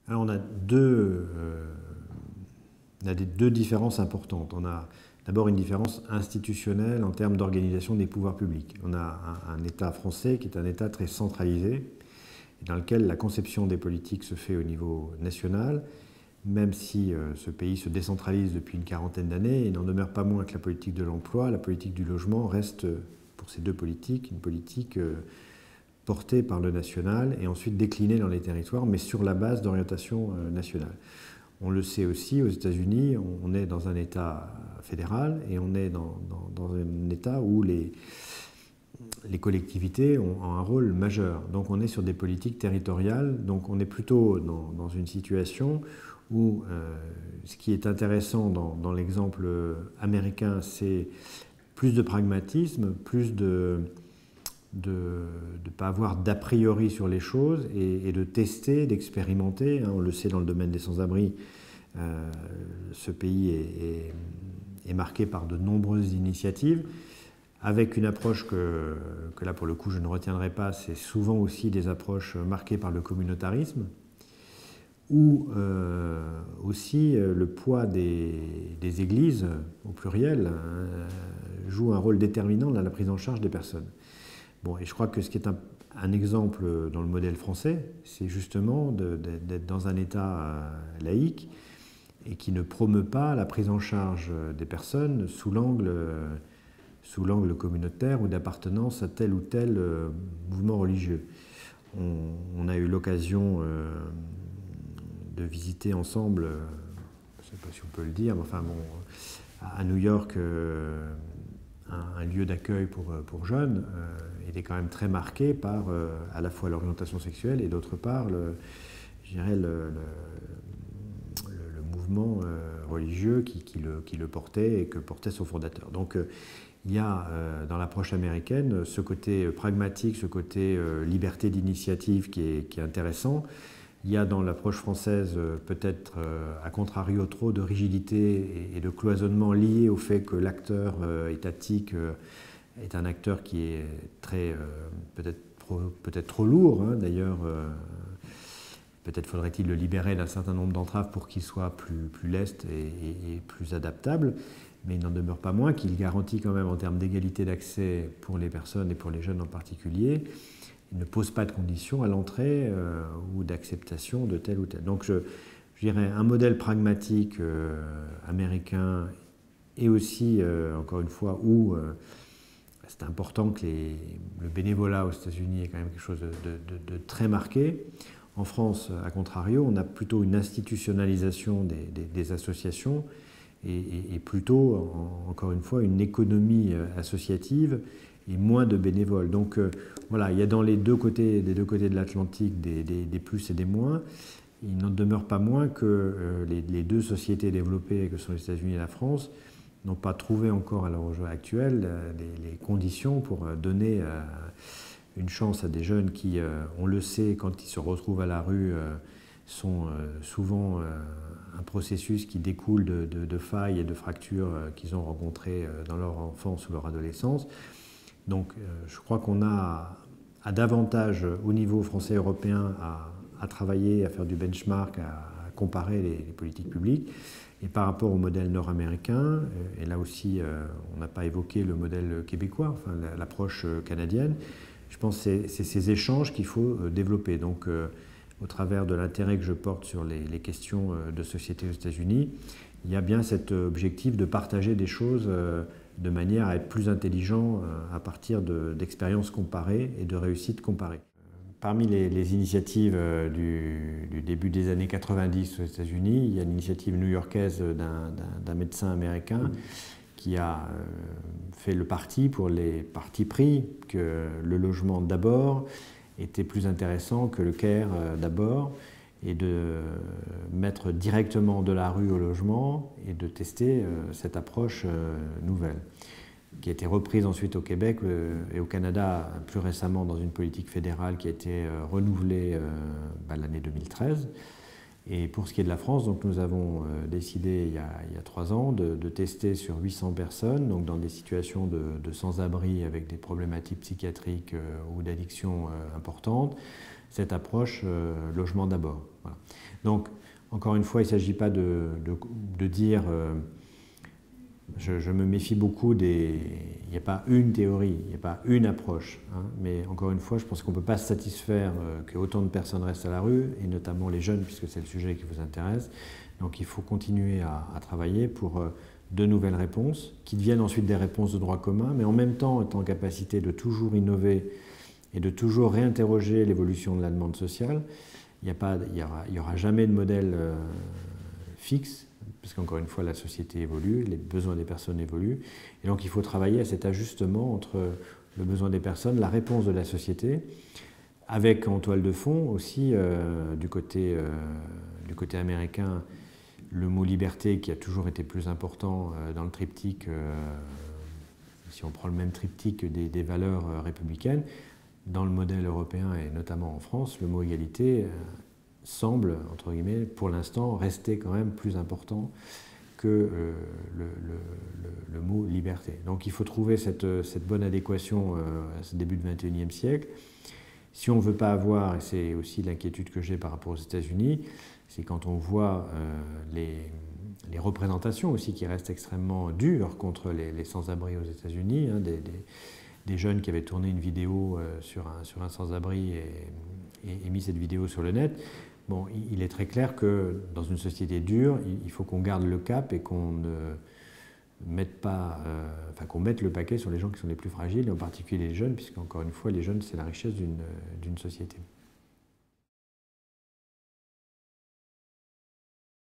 Alors on a deux différences importantes. On a d'abord une différence institutionnelle en termes d'organisation des pouvoirs publics. On a un État français qui est un État très centralisé, dans lequel la conception des politiques se fait au niveau national, même si ce pays se décentralise depuis une quarantaine d'années, il n'en demeure pas moins que la politique de l'emploi, la politique du logement reste, pour ces deux politiques, une politique portée par le national et ensuite déclinée dans les territoires, mais sur la base d'orientation nationale. On le sait aussi, aux États-Unis, on est dans un État fédéral et on est dans un État où les collectivités ont un rôle majeur. Donc on est sur des politiques territoriales, donc on est plutôt dans une situation où ce qui est intéressant dans l'exemple américain, c'est plus de pragmatisme, plus de ne pas avoir d'a priori sur les choses et de tester, d'expérimenter. On le sait dans le domaine des sans-abri, ce pays est marqué par de nombreuses initiatives, avec une approche que là pour le coup je ne retiendrai pas, c'est souvent aussi des approches marquées par le communautarisme, où aussi le poids des églises, au pluriel, joue un rôle déterminant dans la prise en charge des personnes. Bon, et je crois que ce qui est un exemple dans le modèle français, c'est justement d'être dans un État laïque et qui ne promeut pas la prise en charge des personnes sous l'angle communautaire ou d'appartenance à tel ou tel mouvement religieux. On a eu l'occasion de visiter ensemble, je ne sais pas si on peut le dire, mais enfin bon, à New York, un lieu d'accueil pour jeunes était quand même très marqué par à la fois l'orientation sexuelle et d'autre part je dirais le mouvement religieux qui le portait et que portait son fondateur. Donc il y a dans l'approche américaine ce côté pragmatique, ce côté liberté d'initiative qui est intéressant. Il y a dans l'approche française peut-être à contrario trop de rigidité et de cloisonnement lié au fait que l'acteur étatique est un acteur qui est très peut-être trop lourd. Hein. D'ailleurs, peut-être faudrait-il le libérer d'un certain nombre d'entraves pour qu'il soit plus leste et plus adaptable. Mais il n'en demeure pas moins qu'il garantit quand même en termes d'égalité d'accès pour les personnes et pour les jeunes en particulier. Il ne pose pas de conditions à l'entrée ou d'acceptation de tel ou tel. Donc je dirais un modèle pragmatique américain et aussi, encore une fois, où c'est important que le bénévolat aux États-Unis est quand même quelque chose de très marqué. En France, à contrario, on a plutôt une institutionnalisation des associations et plutôt, encore une fois, une économie associative et moins de bénévoles. Donc voilà, il y a dans des deux côtés de l'Atlantique des plus et des moins. Il n'en demeure pas moins que les deux sociétés développées que sont les États-Unis et la France n'ont pas trouvé encore à l'heure actuelle les conditions pour donner une chance à des jeunes qui, on le sait, quand ils se retrouvent à la rue, sont souvent un processus qui découle de failles et de fractures qu'ils ont rencontrées dans leur enfance ou leur adolescence. Donc je crois qu'on a davantage au niveau français et européen à travailler, à faire du benchmark, à comparer les politiques publiques. Et par rapport au modèle nord-américain, et là aussi on n'a pas évoqué le modèle québécois, enfin, l'approche canadienne, je pense que c'est ces échanges qu'il faut développer. Donc au travers de l'intérêt que je porte sur les questions de société aux États-Unis, il y a bien cet objectif de partager des choses de manière à être plus intelligent à partir d'expériences comparées et de réussites comparées. Parmi les initiatives du début des années 90 aux États-Unis, il y a l'initiative new-yorkaise d'un médecin américain qui a fait le parti pour les partis pris que le logement d'abord était plus intéressant que le care d'abord, et de mettre directement de la rue au logement et de tester cette approche nouvelle, qui a été reprise ensuite au Québec et au Canada plus récemment dans une politique fédérale qui a été renouvelée l'année 2013. Et pour ce qui est de la France, donc nous avons décidé il y a 3 ans de tester sur 800 personnes, donc dans des situations de sans-abri avec des problématiques psychiatriques ou d'addiction importantes, cette approche logement d'abord. Voilà. Donc, encore une fois, il ne s'agit pas de dire je me méfie beaucoup des... Il n'y a pas une théorie, il n'y a pas une approche. Hein, mais encore une fois, je pense qu'on ne peut pas se satisfaire que autant de personnes restent à la rue, et notamment les jeunes, puisque c'est le sujet qui vous intéresse. Donc il faut continuer à travailler pour de nouvelles réponses, qui deviennent ensuite des réponses de droit commun, mais en même temps être en capacité de toujours innover et de toujours réinterroger l'évolution de la demande sociale. Il n'y aura jamais de modèle fixe, parce qu'encore une fois, la société évolue, les besoins des personnes évoluent, et donc il faut travailler à cet ajustement entre le besoin des personnes, la réponse de la société, avec en toile de fond aussi, du côté américain, le mot liberté qui a toujours été plus important dans le triptyque, si on prend le même triptyque des valeurs républicaines. Dans le modèle européen et notamment en France, le mot égalité semble, entre guillemets, pour l'instant, rester quand même plus important que le mot liberté. Donc il faut trouver cette bonne adéquation à ce début du XXIe siècle. Si on ne veut pas avoir, et c'est aussi l'inquiétude que j'ai par rapport aux États-Unis, c'est quand on voit les représentations aussi qui restent extrêmement dures contre les sans-abri aux États-Unis, hein, des jeunes qui avaient tourné une vidéo sur un sans-abri et mis cette vidéo sur le net. Bon, il est très clair que dans une société dure, il faut qu'on garde le cap et qu'on ne mette pas, qu'on mette le paquet sur les gens qui sont les plus fragiles, et en particulier les jeunes, puisqu'encore une fois, les jeunes, c'est la richesse d'une société.